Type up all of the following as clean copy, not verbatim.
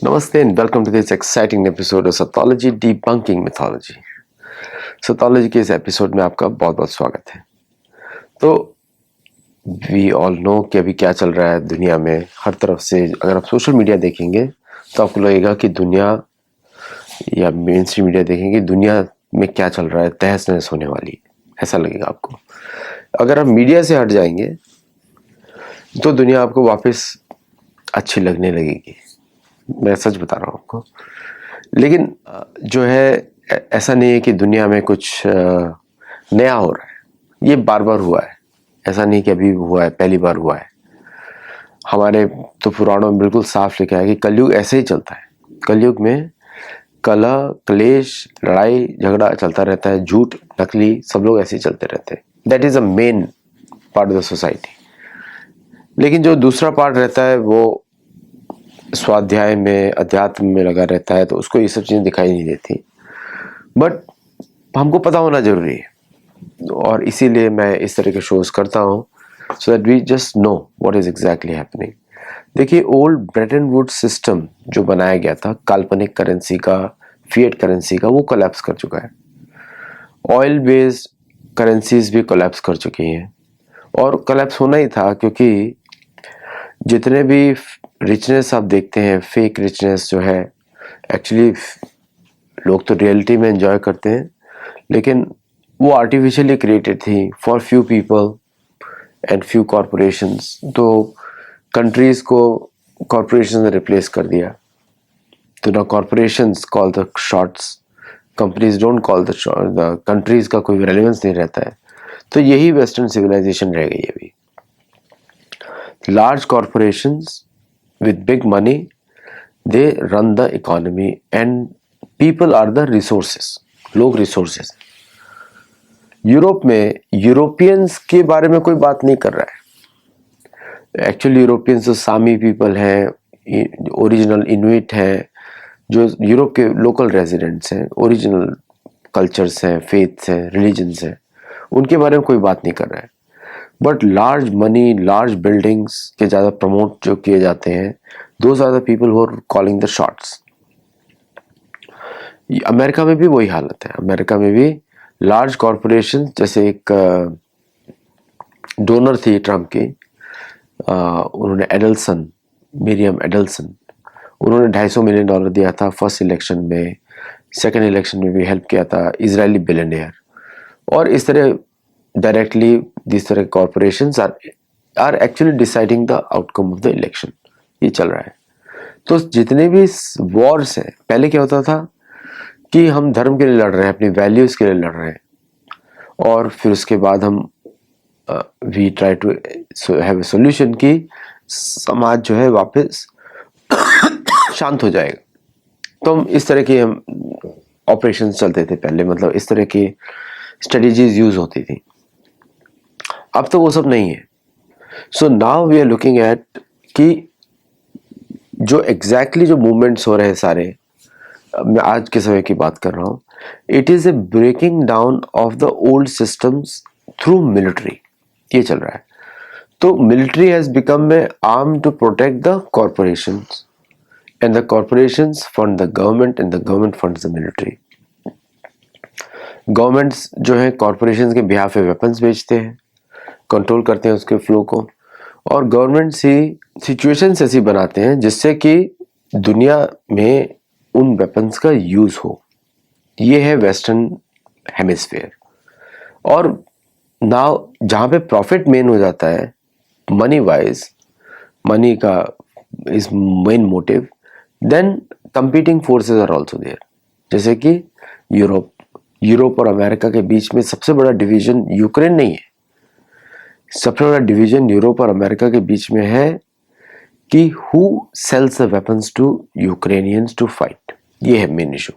Namaste and welcome to this exciting episode of Sathology Debunking Mythology. Sathology के इस episode में आपका बहुत बहुत स्वागत है। तो वी ऑल नो कि अभी क्या चल रहा है दुनिया में। हर तरफ से अगर आप सोशल मीडिया देखेंगे तो आपको लगेगा कि दुनिया या मेन स्ट्रीम मीडिया देखेंगे दुनिया में क्या चल रहा है, तहस नहस होने वाली है, ऐसा लगेगा आपको। अगर आप मीडिया से हट जाएंगे तो दुनिया आपको वापस अच्छी लगने लगेगी। मैं सच बता रहा हूँ आपको। लेकिन जो है ऐसा नहीं है कि दुनिया में कुछ नया हो रहा है। ये बार बार हुआ है, ऐसा नहीं कि अभी हुआ है, पहली बार हुआ है। हमारे तो पुराणों में बिल्कुल साफ लिखा है कि कलयुग ऐसे ही चलता है। कलयुग में कलह, क्लेश, लड़ाई झगड़ा चलता रहता है, झूठ, नकली, सब लोग ऐसे ही चलते रहते हैं। That is a main part of the society. लेकिन जो दूसरा पार्ट रहता है वो स्वाध्याय में, अध्यात्म में लगा रहता है, तो उसको ये सब चीजें दिखाई नहीं देती। बट हमको पता होना जरूरी है और इसीलिए मैं इस तरह के शोज करता हूँ, so that we just know what is exactly happening. देखिए, ओल्ड ब्रेटन वुड्स सिस्टम जो बनाया गया था काल्पनिक करेंसी का, फिएट करेंसी का, वो कोलैप्स कर चुका है। ऑयल बेस्ड करेंसीज भी कोलैप्स कर चुकी हैं और कोलैप्स होना ही था, क्योंकि जितने भी रिचनेस आप देखते हैं, फेक रिचनेस जो है, एक्चुअली लोग तो रियलिटी में एंजॉय करते हैं, लेकिन वो आर्टिफिशियली क्रिएटेड थी for few people and few corporations. तो कंट्रीज को कॉरपोरेशन ने रिप्लेस कर दिया। तो ना corporations call the shots, companies don't call the countries का कोई रेलेवेंस नहीं रहता है। तो यही वेस्टर्न सिविलाइजेशन रह गई अभी। Large corporations with big money, they run the economy and people are the resources. लोग resources। यूरोप में यूरोपियंस के बारे में कोई बात नहीं कर रहा है। एक्चुअली यूरोपियंस तो सामी पीपल हैं, ओरिजिनल इनुइट हैं, जो यूरोप के लोकल रेजिडेंट्स हैं, ओरिजिनल कल्चर्स हैं, फेथ्स हैं, रिलीजन्स हैं, उनके बारे में कोई बात नहीं कर रहा है। But large money, large buildings के ज़्यादा प्रमोट जो किए जाते हैं, those are the people who are calling the shots. America में भी वही हालत है। अमेरिका में भी लार्ज कॉरपोरेशन, जैसे एक डोनर थी ट्रम्प की, उन्होंने एडल्सन, मिरियम एडल्सन, उन्होंने $250 मिलियन दिया था फर्स्ट इलेक्शन में। सेकेंड इलेक्शन में भी हेल्प किया था, इजरायली बिलियनियर। और इस तरह डायरेक्टली दिस तरह corporations are actually deciding the outcome of the election. ये चल रहा है। तो जितने भी वॉर्स हैं, पहले क्या होता था कि हम धर्म के लिए लड़ रहे हैं, अपनी वैल्यूज के लिए लड़ रहे हैं, और फिर उसके बाद हम we try to have a solution कि समाज जो है वापस शांत हो जाएगा। तो हम इस तरह के हम ऑपरेशन चलते थे पहले, मतलब इस तरह की स्ट्रेटेजीज यूज होती थी। अब तो वो सब नहीं है। So now we are looking at कि जो एग्जैक्टली जो मूवमेंट्स हो रहे हैं सारे, मैं आज के समय की बात कर रहा हूँ, it is a breaking down of the old systems through military. ये चल रहा है। तो military has become a arm to protect the corporations and the corporations fund the government and the government funds the military. Governments जो है corporations के behalf पे weapons बेचते हैं, कंट्रोल करते हैं उसके फ्लो को, और गवर्नमेंट ही सिचुएशंस ऐसी बनाते हैं जिससे कि दुनिया में उन वेपन्स का यूज हो। ये है वेस्टर्न हेमिस्फेयर। और नाउ जहाँ पे प्रॉफिट मेन हो जाता है, मनी वाइज, मनी का is main motive, then competing forces are also there. जैसे कि यूरोप और अमेरिका के बीच में सबसे बड़ा डिवीजन यूक्रेन नहीं है। सबसे बड़ा डिवीजन यूरोप और अमेरिका के बीच में है कि who sells the weapons to Ukrainians to fight. ये है मेन इशू।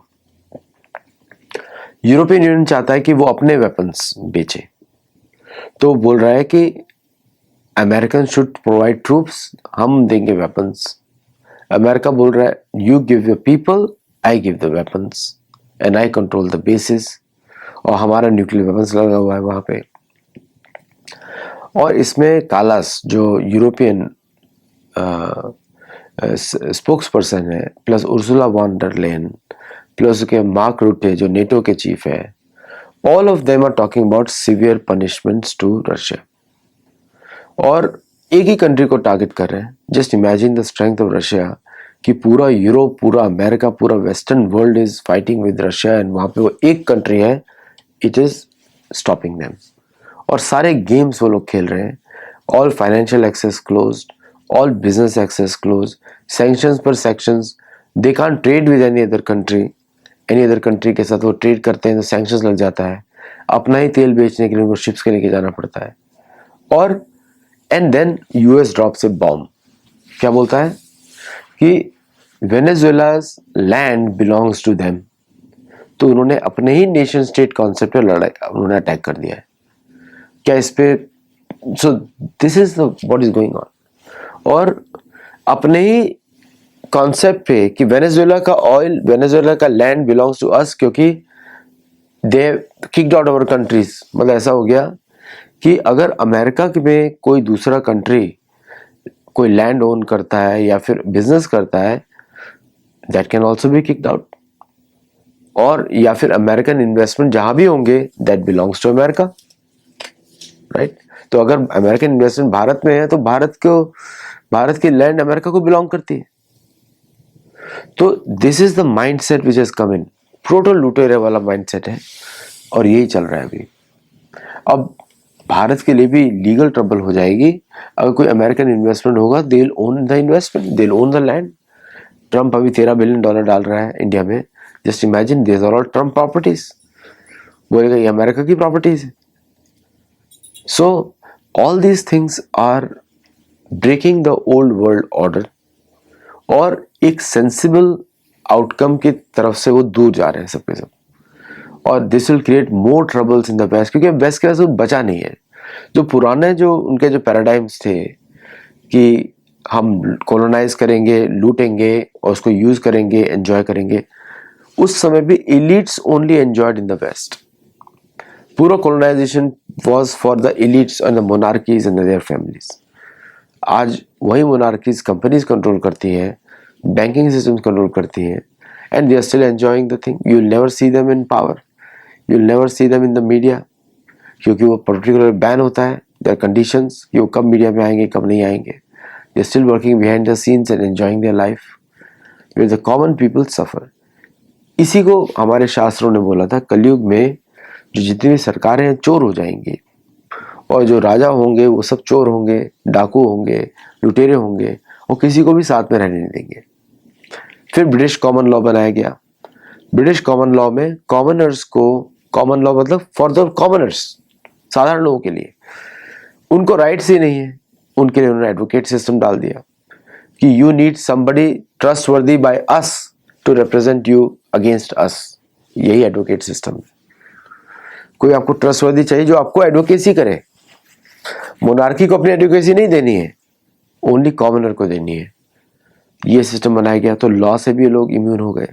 यूरोपियन यूनियन चाहता है कि वो अपने वेपन्स बेचे, तो बोल रहा है कि अमेरिकन शुड प्रोवाइड ट्रूप्स, हम देंगे वेपन्स। अमेरिका बोल रहा है you give your people, I give the weapons and I control the basis, और हमारा न्यूक्लियर वेपन्स लगा हुआ है वहां पे। और इसमें कालास जो यूरोपियन स्पोक्स पर्सन है, प्लस उर्सुला वॉन डर लेन, प्लस के मार्क रुटे जो नेटो के चीफ है, all of them are talking about severe punishments to Russia, और एक ही कंट्री को टारगेट कर रहे हैं. Just imagine the strength of Russia कि पूरा यूरोप, पूरा अमेरिका, पूरा western world is fighting with Russia, and वहां पे वो एक कंट्री है, इट इज स्टॉपिंग देम. और सारे गेम्स वो लोग खेल रहे हैं. All financial access closed, all business access close, sanctions पर sanctions. They can't trade with any other country. Any other country के साथ वो ट्रेड करते हैं तो सैंक्शंस लग जाता है. अपना ही तेल बेचने के लिए उनको शिप्स के लेके जाना पड़ता है. और and then US drops a bomb. क्या बोलता है कि Venezuela's land belongs to them. तो उन्होंने अपने ही नेशन स्टेट कॉन्सेप्ट पे उन्होंने अटैक कर दिया है. क्या इस पे, so this is what is going on. और अपने ही कॉन्सेप्ट पे कि वेनेजुएला का ऑयल, वेनेजुएला का लैंड बिलोंग्स टू अस, क्योंकि दे किक्ड आउट अवर कंट्रीज. मतलब ऐसा हो गया कि अगर अमेरिका में कोई दूसरा कंट्री कोई लैंड ओन करता है या फिर बिजनेस करता है, that can also be kicked out. और या फिर अमेरिकन इन्वेस्टमेंट जहां भी होंगे, that belongs to America, right. तो अगर अमेरिकन इन्वेस्टमेंट भारत में है तो भारत की लैंड अमेरिका को बिलोंग करती है. तो this is the mindset which has come in. Proto लुटेरे वाला माइंडसेट है और यही चल रहा है अभी. अब भारत के लिए भी लीगल ट्रबल हो जाएगी अगर कोई अमेरिकन इन्वेस्टमेंट होगा. They will own the investment, they will own the land. Trump अभी $13 बिलियन डाल रहा है इंडिया में. Just imagine this are all Trump properties. बोलेगा ये अमेरिका की प्रॉपर्टीज है. So all these things are breaking the old world order, और एक सेंसिबल आउटकम की तरफ से वो दूर जा रहे हैं सब के सब. और this will create more troubles in the west, क्योंकि वेस्ट के पास वो बचा नहीं है. जो पुराने जो उनके जो पैराडाइम्स थे कि हम कॉलोनाइज करेंगे, लूटेंगे और उसको यूज करेंगे, एंजॉय करेंगे, उस समय भी elites only enjoyed in the West. पूरा colonization was for the elites and the monarchies and their families. आज वही मोनार्कीज कंपनीज कंट्रोल करती हैं, बैंकिंग सिस्टम्स कंट्रोल करती हैं, and they are still enjoying the thing. You will never see them in power, you will never see them in the media, क्योंकि वो particular ban होता है. देयर कंडीशंस कि वो कब मीडिया में आएंगे, कब नहीं आएंगे. They're still working behind the scenes and enjoying their life, where the common people suffer. इसी को हमारे शास्त्रों ने बोला था, कलयुग में जो जितनी भी सरकारें हैं चोर हो जाएंगी, और जो राजा होंगे वो सब चोर होंगे, डाकू होंगे, लुटेरे होंगे, और किसी को भी साथ में रहने नहीं देंगे. फिर ब्रिटिश कॉमन लॉ बनाया गया. ब्रिटिश कॉमन लॉ में कॉमनर्स को, कॉमन लॉ मतलब फॉर द कॉमनर्स, साधारण लोगों के लिए, उनको राइट्स ही नहीं है, उनके लिए उन्होंने एडवोकेट सिस्टम डाल दिया कि you need somebody trustworthy by us to represent you against us. यही एडवोकेट सिस्टम है. कोई आपको ट्रस्टवर्दी चाहिए जो आपको एडवोकेसी करे. मोनार्की को अपनी एडवोकेसी नहीं देनी है, ओनली कॉमनर को देनी है. ये सिस्टम बनाया गया तो लॉ से भी लोग इम्यून हो गए.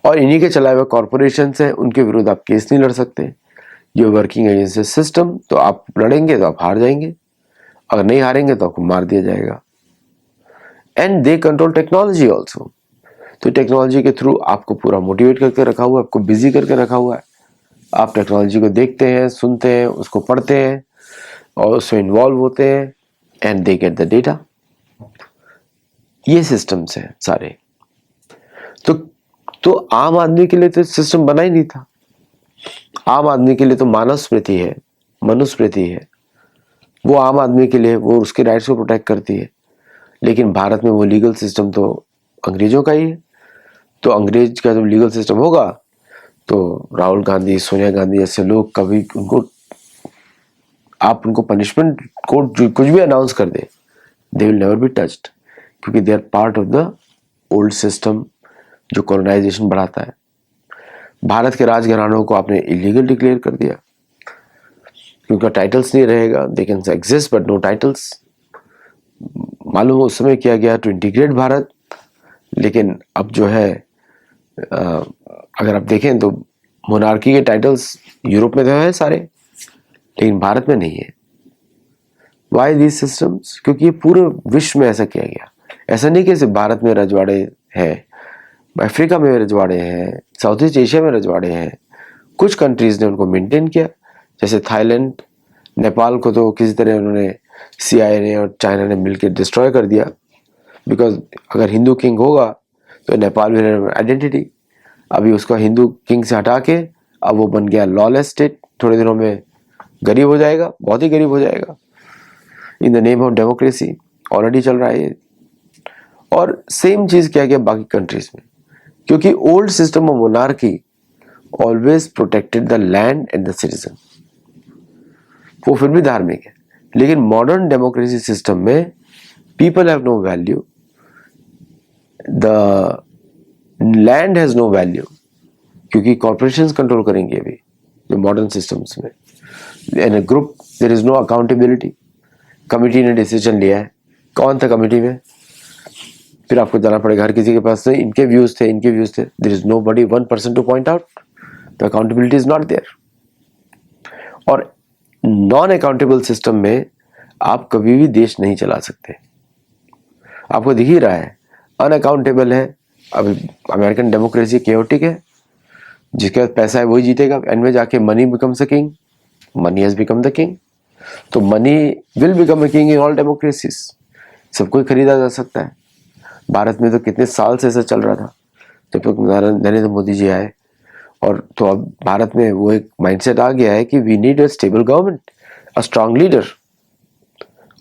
और इन्हीं के चलाए हुए कॉर्पोरेशन है, उनके विरुद्ध आप केस नहीं लड़ सकते. जो वर्किंग अगेंस्ट द सिस्टम, तो आप लड़ेंगे तो आप हार जाएंगे, अगर नहीं हारेंगे तो आपको मार दिया जाएगा. And they control technology also. तो टेक्नोलॉजी के थ्रू आपको पूरा मोटिवेट करके रखा हुआ है, आपको बिजी करके रखा हुआ है. आप टेक्नोलॉजी को देखते हैं, सुनते हैं, उसको पढ़ते हैं और उसमें इन्वॉल्व होते हैं, and they get the data. ये सिस्टम्स हैं सारे. तो आम आदमी के लिए तो सिस्टम बना ही नहीं था. आम आदमी के लिए तो मानव स्मृति है, मनुस्मृति है, वो आम आदमी के लिए वो उसके राइट्स को प्रोटेक्ट करती है. लेकिन भारत में वो लीगल सिस्टम तो अंग्रेजों का ही है. तो अंग्रेज का जब लीगल सिस्टम होगा तो राहुल गांधी, सोनिया गांधी जैसे लोग कभी आप उनको पनिशमेंट कोर्ट कुछ भी अनाउंस कर दे, they will never be touched, क्योंकि they are part of the old system जो कॉलोनाइजेशन बढ़ाता है. भारत के राजघरानों को आपने इलीगल डिक्लेयर कर दिया, क्योंकि टाइटल्स नहीं रहेगा. They can exist but no titles. मालूम उस समय किया गया टू इंटीग्रेट भारत, लेकिन अब जो है अगर आप देखें तो मोनार्की के टाइटल्स यूरोप में तो है सारे, लेकिन भारत में नहीं है. Why these systems? क्योंकि ये पूरे विश्व में ऐसा किया गया। ऐसा नहीं कि सिर्फ भारत में रजवाड़े हैं, अफ्रीका में रजवाड़े हैं, साउथ ईस्ट एशिया में रजवाड़े हैं। कुछ कंट्रीज ने उनको मेंटेन किया, जैसे थाईलैंड, नेपाल को तो किसी तरह उन्होंने CIA ने और चाइना ने मिलकर डिस्ट्रॉय कर दिया, बिकॉज अगर हिंदू किंग होगा तो नेपाल में आइडेंटिटी। अभी उसका हिंदू किंग से हटा के अब वो बन गया लॉलेस स्टेट, थोड़े दिनों में गरीब हो जाएगा, बहुत ही गरीब हो जाएगा। In the name of democracy already चल रहा है ये। और सेम चीज किया गया बाकी कंट्रीज में, क्योंकि old system of monarchy always protected the land and the citizen. वो फिर भी धार्मिक है, लेकिन मॉडर्न डेमोक्रेसी सिस्टम में people have no value, the land has no value, क्योंकि कॉर्पोरेशंस कंट्रोल करेंगे अभी जो मॉडर्न सिस्टम्स में। In a group there is no accountability. Committee ने डिसीजन लिया है, कौन था कमिटी में? फिर आपको जाना पड़ेगा, हर किसी के पास से इनके व्यूज थे, इनके व्यूज थे। There is nobody, one person to point out, the accountability is not there. और नॉन अकाउंटेबल सिस्टम में आप कभी भी देश नहीं चला सकते। आपको दिख ही रहा है, अनअकाउंटेबल है। अब अमेरिकन डेमोक्रेसी केओटिक है, जिसके पास पैसा है वही जीतेगा। एंड में जाके money becomes a king, money has become the king. तो money will become a king in all democracies. सबको ही खरीदा जा सकता है। भारत में तो कितने साल से ऐसा चल रहा था, जब तक नरेंद्र मोदी जी आए। और तो अब भारत में वो एक माइंडसेट आ गया है कि we need a stable government, a strong leader.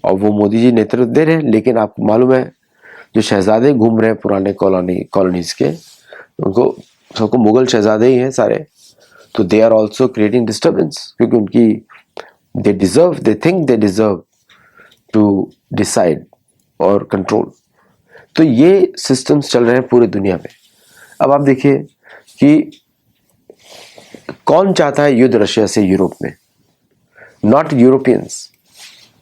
और वो मोदी जी नेतृत्व दे रहे हैं। लेकिन आपको मालूम है, जो शहजादे घूम रहे हैं पुराने कॉलोनीज के, उनको सबको मुगल शहजादे ही हैं सारे। तो they are also creating disturbance, क्योंकि उनकी they think they deserve to decide और कंट्रोल। तो ये सिस्टम्स चल रहे हैं पूरी दुनिया में। अब आप देखिए कि कौन चाहता है युद्ध रशिया से यूरोप में? Not Europeans.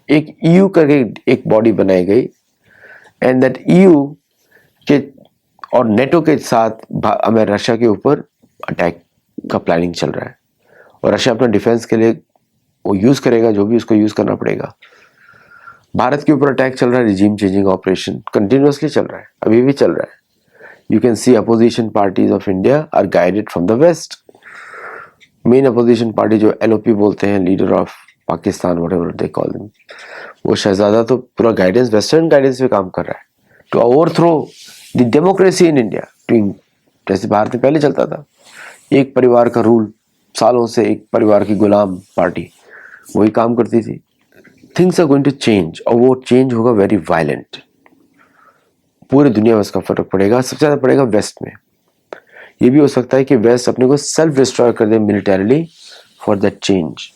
एक EU करके एक बॉडी बनाई गई, एंड दैट EU के और नेटो के साथ हमें रशिया के ऊपर अटैक का प्लानिंग चल रहा है। और रशिया अपना डिफेंस के लिए वो यूज करेगा जो भी उसको यूज करना पड़ेगा। भारत के ऊपर अटैक चल रहा है, रिजीम चेंजिंग ऑपरेशन कंटिन्यूअसली चल रहा है, अभी भी चल रहा है। You can see opposition parties of India are guided from the west. Main opposition party जो LOP बोलते हैं, leader of Pakistan, whatever they call them, वो शहजादा तो पूरा गाइडेंस, वेस्टर्न गाइडेंस पे काम कर रहा है to overthrow the democracy in India. जैसे भारत में पहले चलता था, एक परिवार का रूल, सालों से एक परिवार की गुलाम पार्टी वही काम करती थी। Things are going to change, और वो चेंज होगा वेरी वायलेंट। पूरी दुनिया में इसका फर्क पड़ेगा, सबसे ज्यादा पड़ेगा वेस्ट में। ये भी हो सकता है कि वेस्ट अपने को सेल्फ डिस्ट्रॉय कर दे मिलिटरीली फॉर दैट चेंज।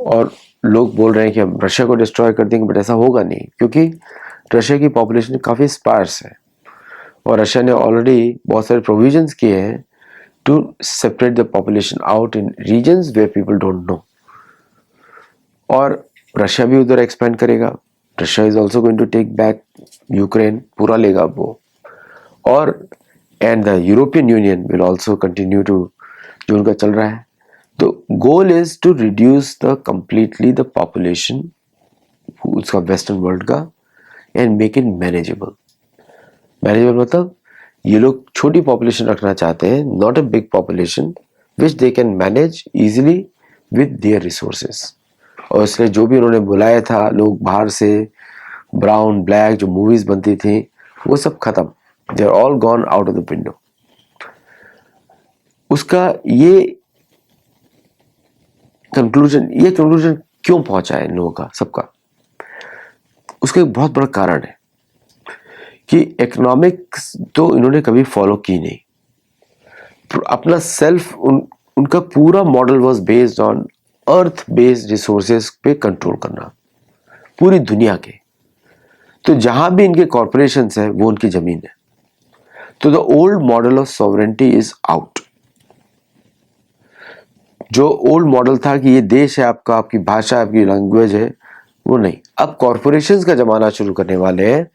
और लोग बोल रहे हैं कि हम रशिया को डिस्ट्रॉय कर देंगे, बट ऐसा होगा नहीं, क्योंकि रशिया की पॉपुलेशन काफी स्पार्स है। और रशिया ने ऑलरेडी बहुत सारे प्रोविजंस किए हैं to separate the population out in regions where people don't know. और रशिया भी उधर एक्सपेंड करेगा। Russia is also going to take back Ukraine, पूरा लेगा वो। और and the European Union will also continue to, जो उनका चल रहा है। तो goal is to reduce the completely the population उसका वेस्टर्न वर्ल्ड का, and make it manageable. Manageable मतलब ये लोग छोटी पॉपुलेशन रखना चाहते हैं, not a big population which they can manage easily with their resources. और इसलिए जो भी उन्होंने बुलाया था लोग बाहर से, ब्राउन ब्लैक जो मूवीज बनती थी, वो सब खत्म, they are all gone out of the window. उसका ये कंक्लूजन क्यों पहुंचा है इन लोगों का, सबका? उसका एक बहुत बड़ा कारण है कि इकोनॉमिक्स तो इन्होंने कभी फॉलो की नहीं। अपना सेल्फ उनका पूरा model was based on earth based resources पे कंट्रोल करना पूरी दुनिया के। तो जहां भी इनके कॉर्पोरेशंस है वो उनकी जमीन है। तो the old model of sovereignty is out. जो ओल्ड मॉडल था कि ये देश है आपका, आपकी भाषा, आपकी लैंग्वेज है, वो नहीं। अब कॉर्पोरेशंस का जमाना शुरू करने वाले हैं,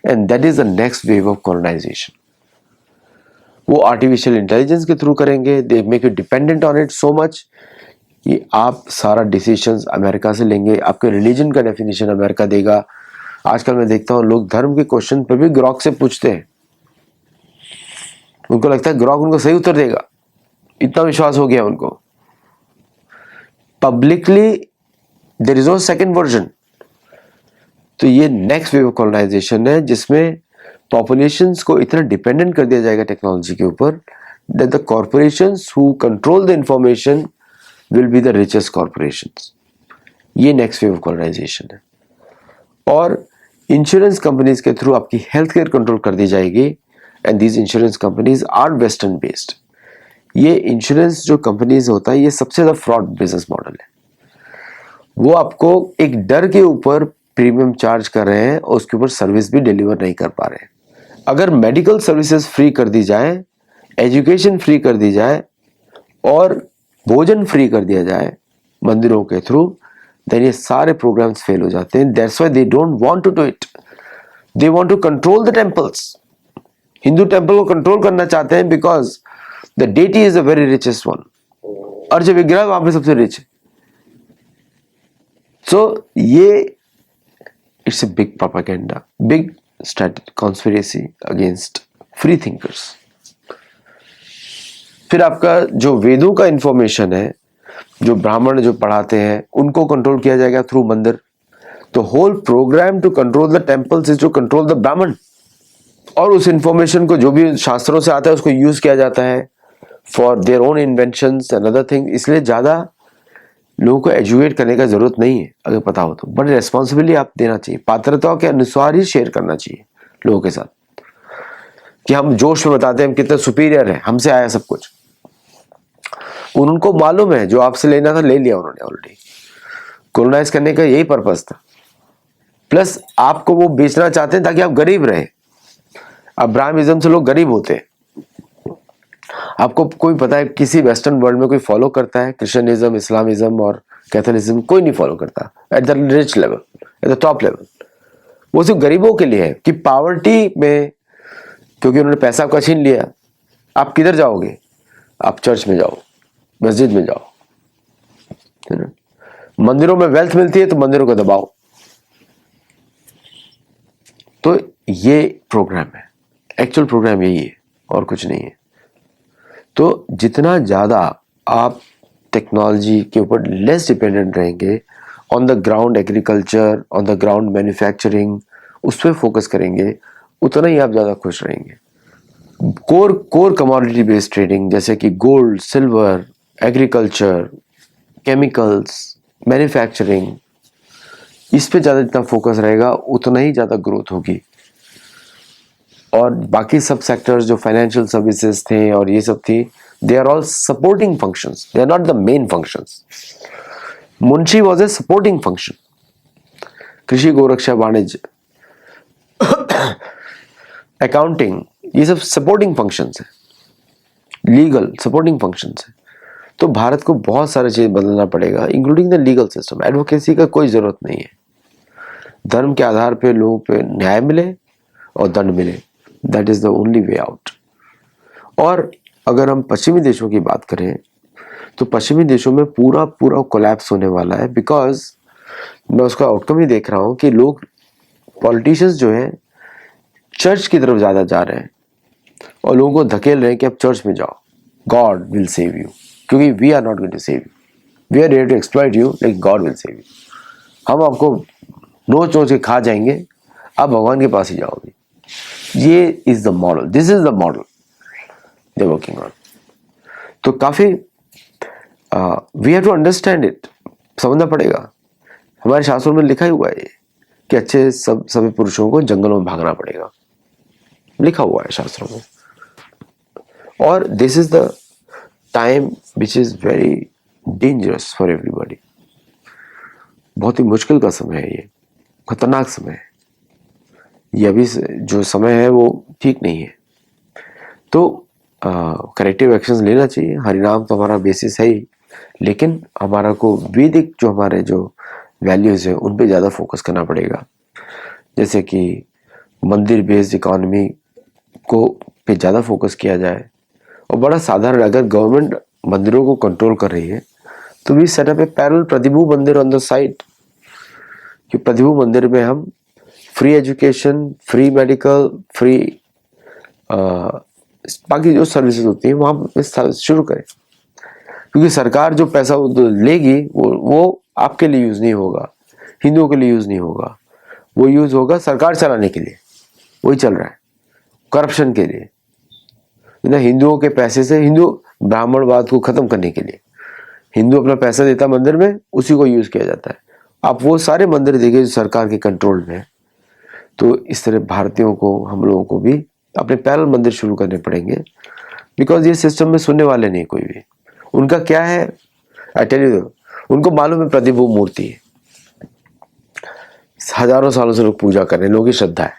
and that is the next wave of colonization. वो आर्टिफिशियल इंटेलिजेंस के थ्रू करेंगे, they make you dependent on it so much कि आप सारा डिसीजंस अमेरिका से लेंगे, आपके रिलीजन का डेफिनेशन अमेरिका देगा। आजकल मैं देखता हूँ लोग धर्म के क्वेश्चन पर भी ग्रॉक से पूछते हैं, उनको लगता है ग्रॉक उनको सही उत्तर देगा, इतना विश्वास हो गया उनको। Publicly there is no second version. तो ये नेक्स्ट वेव ऑफ कॉलोनाइजेशन है जिसमें पॉपुलेशंस को इतना डिपेंडेंट कर दिया जाएगा टेक्नोलॉजी के ऊपर that the corporations who control the information will be the richest corporations. ये नेक्स्ट वेव ऑफ कॉलोनाइजेशन है। और इंश्योरेंस कंपनीज के थ्रू आपकी हेल्थ केयर कंट्रोल कर दी जाएगी and these insurance companies are western based. ये इंश्योरेंस जो कंपनीज होता है ये सबसे ज्यादा फ्रॉड बिजनेस मॉडल है। वो आपको एक डर के ऊपर प्रीमियम चार्ज कर रहे हैं और उसके ऊपर सर्विस भी डिलीवर नहीं कर पा रहे हैं। अगर मेडिकल सर्विसेज फ्री कर दी जाए, एजुकेशन फ्री कर दी जाए और भोजन फ्री कर दिया जाए मंदिरों के थ्रू, देन ये सारे प्रोग्राम्स फेल हो जाते हैं। That's why they don't want to do it. They want to control the temples. Hindu temple को कंट्रोल करना चाहते हैं because the deity is the very richest one, और जो विग्रह वहां पे सबसे रिच है। सो ये it's a big propaganda, big conspiracy against free thinkers. फिर आपका जो वेदों का इंफॉर्मेशन है, जो ब्राह्मण जो पढ़ाते हैं उनको कंट्रोल किया जाएगा थ्रू मंदिर। तो whole program to control the temples is to control the Brahmin. और उस इंफॉर्मेशन को जो भी शास्त्रों से आता है उसको यूज किया जाता है for their own inventions and other thing. इसलिए ज्यादा लोगों को एजुकेट करने का जरूरत नहीं है अगर पता हो तो, बट रेस्पॉन्सिबिलिटी आप देना चाहिए, पात्रता के अनुसार ही शेयर करना चाहिए लोगों के साथ। कि हम जोश में बताते हैं हम कितना सुपीरियर है, हमसे आया सब कुछ। उनको मालूम है जो आपसे लेना था ले लिया उन्होंने ऑलरेडी। कॉलोनाइज करने का यही पर्पस था। प्लस आपको वो बेचना चाहते हैं ताकि आप गरीब रहे। अब्राहमिज्म से लोग गरीब होते हैं। आपको कोई पता है किसी वेस्टर्न वर्ल्ड में कोई फॉलो करता है? क्रिश्चियनिज्म, इस्लामिज्म और कैथोलिज्म कोई नहीं फॉलो करता at the rich level, at the top level. वो सिर्फ गरीबों के लिए है कि पावर्टी में, क्योंकि उन्होंने पैसा आपका छीन लिया। आप किधर जाओगे? आप चर्च में जाओ, मस्जिद में जाओ, है ना? मंदिरों में वेल्थ मिलती है तो मंदिरों को दबाओ। तो ये प्रोग्राम है, एक्चुअल प्रोग्राम यही है और कुछ नहीं है। तो जितना ज्यादा आप टेक्नोलॉजी के ऊपर लेस डिपेंडेंट रहेंगे, on the ground agriculture, on the ground manufacturing, उस पर फोकस करेंगे, उतना ही आप ज्यादा खुश रहेंगे। कोर कमोडिटी बेस्ड ट्रेडिंग जैसे कि gold, silver, agriculture, chemicals, manufacturing, इस पे ज्यादा जितना फोकस रहेगा उतना ही ज्यादा ग्रोथ होगी। और बाकी सब सेक्टर्स जो फाइनेंशियल सर्विसेज थे और ये सब थी, they are all supporting functions, they are not the main functions. मुंशी वॉज ए सपोर्टिंग फंक्शन। कृषि, गोरक्षा, वाणिज्य, अकाउंटिंग, ये सब सपोर्टिंग फंक्शंस है। लीगल सपोर्टिंग फंक्शंस है। तो भारत को बहुत सारी चीज बदलना पड़ेगा, including the legal system. Advocacy का कोई जरूरत नहीं है। धर्म के आधार पे लोगों पे न्याय मिले और दंड मिले, that is the only way out. और अगर हम पश्चिमी देशों की बात करें तो पश्चिमी देशों में पूरा पूरा कोलैप्स होने वाला है, बिकॉज मैं उसका आउटकम ही देख रहा हूं कि लोग, पॉलिटिशियंस जो हैं, चर्च की तरफ ज्यादा जा रहे हैं और लोगों को धकेल रहे हैं कि आप चर्च में जाओ, गॉड विल सेव यू, क्योंकि we are not going to save you, we are ready to exploit you, लेकिन गॉड विल सेव यू। हम आपको नोच नोच के खा जाएंगे, आप भगवान के पास ही जाओगे। ये is the model, this is the model they working on. तो काफी we have to understand it, समझना पड़ेगा। हमारे शास्त्रों में लिखा ही हुआ है कि अच्छे सभी पुरुषों को जंगलों में भागना पड़ेगा, लिखा हुआ है शास्त्रों में। और this is the time which is very dangerous for everybody. बहुत ही मुश्किल का समय है, ये खतरनाक समय है। ये अभी जो समय है वो ठीक नहीं है। तो करेक्टिव एक्शंस लेना चाहिए। हरिनाम तो हमारा बेसिस है ही, लेकिन हमारा को वैदिक जो हमारे जो वैल्यूज है उन पे ज़्यादा फोकस करना पड़ेगा। जैसे कि मंदिर बेस्ड इकोनॉमी को पे ज़्यादा फोकस किया जाए। और बड़ा साधारण, अगर गवर्नमेंट मंदिरों को कंट्रोल कर रही है तो we set up a parallel Pratibhu मंदिर ऑन द साइड, कि प्रतिभू मंदिर में हम free education, free medical, free बाकी जो सर्विसेज होती है वहां पे शुरू करें। क्योंकि सरकार जो पैसा लेगी वो आपके लिए यूज नहीं होगा, हिंदुओं के लिए यूज नहीं होगा, वो यूज होगा सरकार चलाने के लिए। वही चल रहा है, करप्शन के लिए ना, हिंदुओं के पैसे से हिंदू ब्राह्मणवाद को खत्म करने के लिए। हिंदू अपना पैसा देता मंदिर में, उसी को यूज किया जाता है। आप वो सारे मंदिर देखिए जो सरकार के कंट्रोल में है। तो इस तरह भारतीयों को, हम लोगों को भी अपने पैरेलल मंदिर शुरू करने पड़ेंगे, बिकॉज ये सिस्टम में सुनने वाले नहीं कोई भी। उनका क्या है, आई टेल यू, उनको मालूम है प्रतिभू मूर्ति है, हजारों सालों से लोग पूजा कर रहे हैं, लोगों की श्रद्धा है,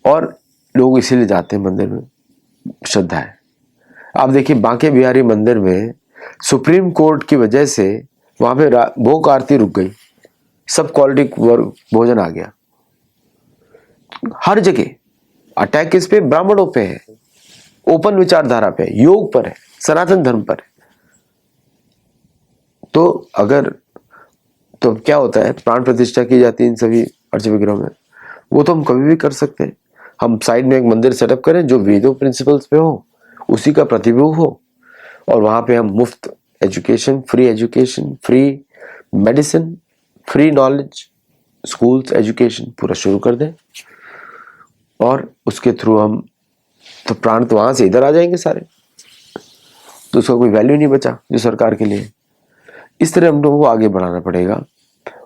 और लोग इसीलिए जाते हैं मंदिर में, श्रद्धा है। आप देखिए बांके बिहारी मंदिर में सुप्रीम कोर्ट की वजह से वहां पे भोग आरती रुक गई, सब क्वालिटी भोजन आ गया। हर जगह अटैक किस पे, ब्राह्मणों पे है, ओपन विचारधारा पे, योग पर है, सनातन धर्म पर है। तो अगर, तो क्या होता है, प्राण प्रतिष्ठा की जाती है इन सभी अर्च विग्रहों में, वो तो हम कभी भी कर सकते हैं। हम साइड में एक मंदिर सेटअप करें जो वेदों प्रिंसिपल्स पे हो, उसी का प्रतिबिंब हो, और वहां पे हम मुफ्त education, free medicine, free knowledge, schools, education पूरा शुरू कर दें, और उसके थ्रू हम, तो प्राण तो वहां से इधर आ जाएंगे सारे, तो उसका कोई वैल्यू नहीं बचा जो सरकार के लिए। इस तरह हम लोगों को आगे बढ़ाना पड़ेगा,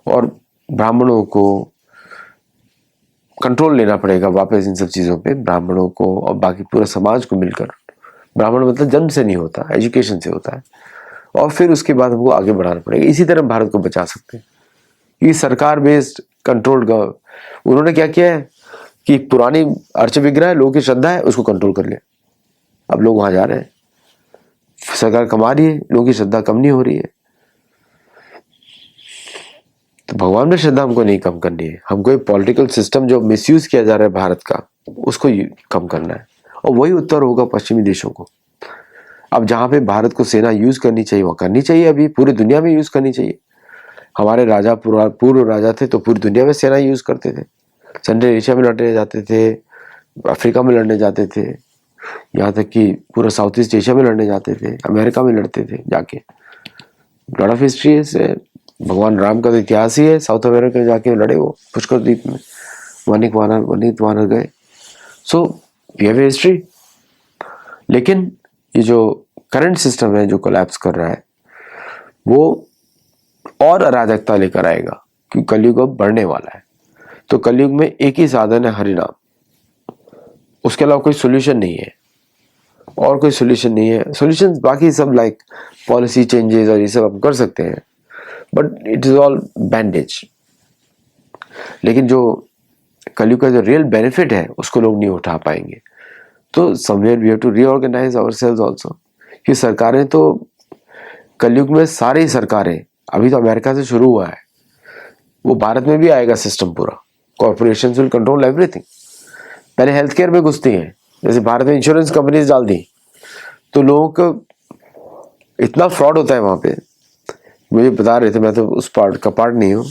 और ब्राह्मणों को कंट्रोल लेना पड़ेगा वापस इन सब चीजों पे, ब्राह्मणों को और बाकी पूरा समाज को मिलकर। ब्राह्मण मतलब जन्म से नहीं होता, एजुकेशन से होता है, और फिर उसके बाद हमको आगे बढ़ाना पड़ेगा। इसी तरह भारत को बचा सकते हैं। ये सरकार बेस्ड कंट्रोल का उन्होंने क्या किया है कि पुरानी अर्च विग्रह है, लोगों की श्रद्धा है, उसको कंट्रोल कर लिया। अब लोग वहां जा रहे हैं, सरकार कमा रही है, लोगों की श्रद्धा कम नहीं हो रही है। तो भगवान में श्रद्धा हमको नहीं कम करनी है, हमको ये पॉलिटिकल सिस्टम जो मिसयूज किया जा रहा है भारत का, उसको कम करना है। और वही उत्तर होगा पश्चिमी देशों को। अब जहां पे भारत को सेना यूज करनी चाहिए वो करनी चाहिए, अभी पूरी दुनिया में यूज करनी चाहिए। हमारे राजा पूर्व राजा थे तो पूरी दुनिया में सेना यूज करते थे, सेंट्रल एशिया में लड़ने जाते थे, अफ्रीका में लड़ने जाते थे, यहाँ तक कि पूरा साउथ ईस्ट एशिया में लड़ने जाते थे, अमेरिका में लड़ते थे जाके। लॉट ऑफ हिस्ट्री से भगवान राम का तो इतिहास ही है, साउथ अमेरिका में जाके लड़े वो पुष्कर द्वीप में, वनिक वानर गए। So we have history. लेकिन ये जो करंट सिस्टम है जो कोलैप्स कर रहा है, वो और अराजकता लेकर आएगा, क्योंकि कलयुग अब बढ़ने वाला है। तो कलयुग में एक ही साधन है, हरिनाम, उसके अलावा कोई सोल्यूशन नहीं है, और कोई सोल्यूशन नहीं है। सोल्यूशन बाकी सब लाइक पॉलिसी चेंजेस और ये सब हम कर सकते हैं, but it is all bandage. लेकिन जो कलयुग का जो रियल बेनिफिट है उसको लोग नहीं उठा पाएंगे। तो somewhere we have to reorganize ourselves also, कि सरकारें तो कलयुग में सारी सरकारें, अभी तो अमेरिका से शुरू हुआ है, वो भारत में भी आएगा सिस्टम पूरा। Corporations will control everything. पहले हेल्थ केयर में घुसती हैं, जैसे भारत में इंश्योरेंस कंपनीज डाल दी, तो लोगों को इतना फ्रॉड होता है वहां पे। मुझे बता रहे थे, मैं तो उस पार्ट का पार्ट नहीं हूँ,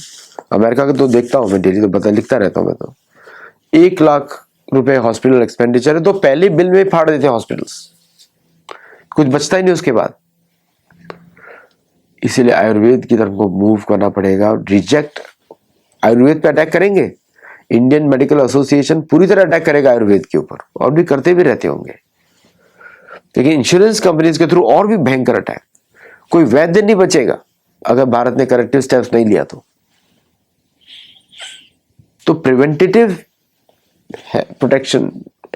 अमेरिका का तो देखता हूँ मैं डेली, तो पता लिखता रहता हूँ मैं। तो 1 लाख रुपए हॉस्पिटल एक्सपेंडिचर है तो पहले बिल में फाड़ देते हैं हॉस्पिटल्स, कुछ बचता ही नहीं उसके बाद। इसीलिए आयुर्वेद की तरफ को मूव करना पड़ेगा। रिजेक्ट, आयुर्वेद पे अटैक करेंगे, इंडियन मेडिकल एसोसिएशन पूरी तरह अटैक करेगा आयुर्वेद के ऊपर, और भी करते भी रहते होंगे। लेकिन इंश्योरेंस कंपनीज के थ्रू और भी भयंकर अटैक। कोई वैद्य नहीं बचेगा अगर भारत ने करेक्टिव स्टेप्स नहीं लिया तो preventative protection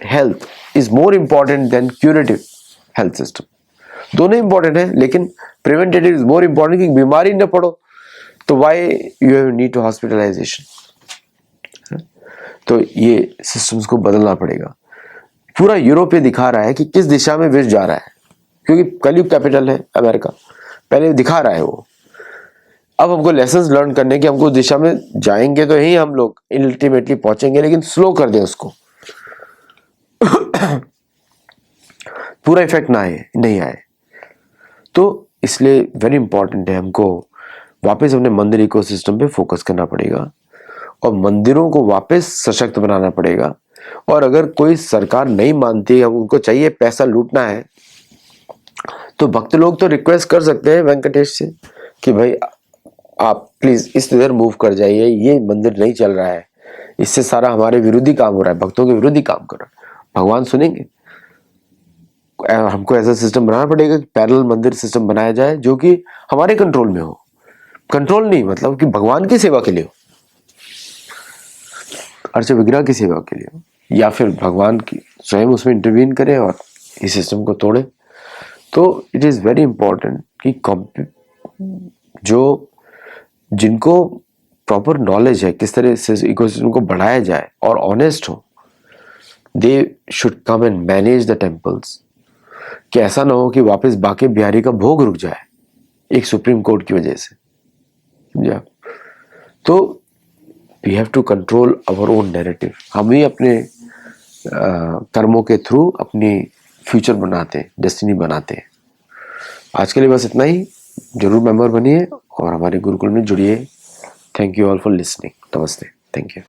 health is more important than curative health system. दोनों इंपॉर्टेंट है, लेकिन प्रिवेंटेटिव इज मोर इंपॉर्टेंट, कि बीमारी न पड़ो तो why you have need to hospitalization. तो ये सिस्टम्स को बदलना पड़ेगा। पूरा यूरोप ये दिखा रहा है कि किस दिशा में विश्व जा रहा है, क्योंकि कलयुग कैपिटल है अमेरिका, पहले दिखा रहा है वो। अब हमको लेसन्स लर्न करने की, हमको दिशा में जाएंगे तो ही हम लोग अल्टीमेटली पहुंचेंगे, लेकिन स्लो कर दें उसको पूरा इफेक्ट ना आए, नहीं आए। तो इसलिए वेरी इंपॉर्टेंट है हमको वापस अपने मंदिर इकोसिस्टम पे फोकस करना पड़ेगा और मंदिरों को वापस सशक्त बनाना पड़ेगा। और अगर कोई सरकार नहीं मानती है, उनको चाहिए पैसा लूटना है, तो भक्त लोग तो रिक्वेस्ट कर सकते हैं वेंकटेश से कि भाई आप प्लीज इस इधर मूव कर जाइए, ये मंदिर नहीं चल रहा है, इससे सारा हमारे विरोधी काम हो रहा है, भक्तों के विरोधी काम कर रहा है। भगवान सुनेंगे? हमको ऐसा सिस्टम बनाना पड़ेगा कि पैरेलल मंदिर सिस्टम बनाया जाए जो कि हमारे कंट्रोल में हो। कंट्रोल नहीं मतलब कि भगवान की सेवा के लिए हो, अर्च विग्रह की सेवा के लिए हो, या फिर भगवान की स्वयं उसमें इंटरवीन करे और इस सिस्टम को तोड़े। तो इट इज वेरी इंपॉर्टेंट कि जो जिनको प्रॉपर नॉलेज है किस तरह से इकोसिस्टम को बढ़ाया जाए और ऑनेस्ट हो, they should come and manage the temples. कि ऐसा ना हो कि वापस बाके बिहारी का भोग रुक जाए एक सुप्रीम कोर्ट की वजह से, समझा? तो we have to control our own narrative. हम ही अपने कर्मों के थ्रू अपनी फ्यूचर बनाते हैं, डेस्टिनी बनाते हैं। आज के लिए बस इतना ही। जरूर मेंबर बनिए और हमारे गुरुकुल में जुड़िए। Thank you all for listening. नमस्ते। Thank you.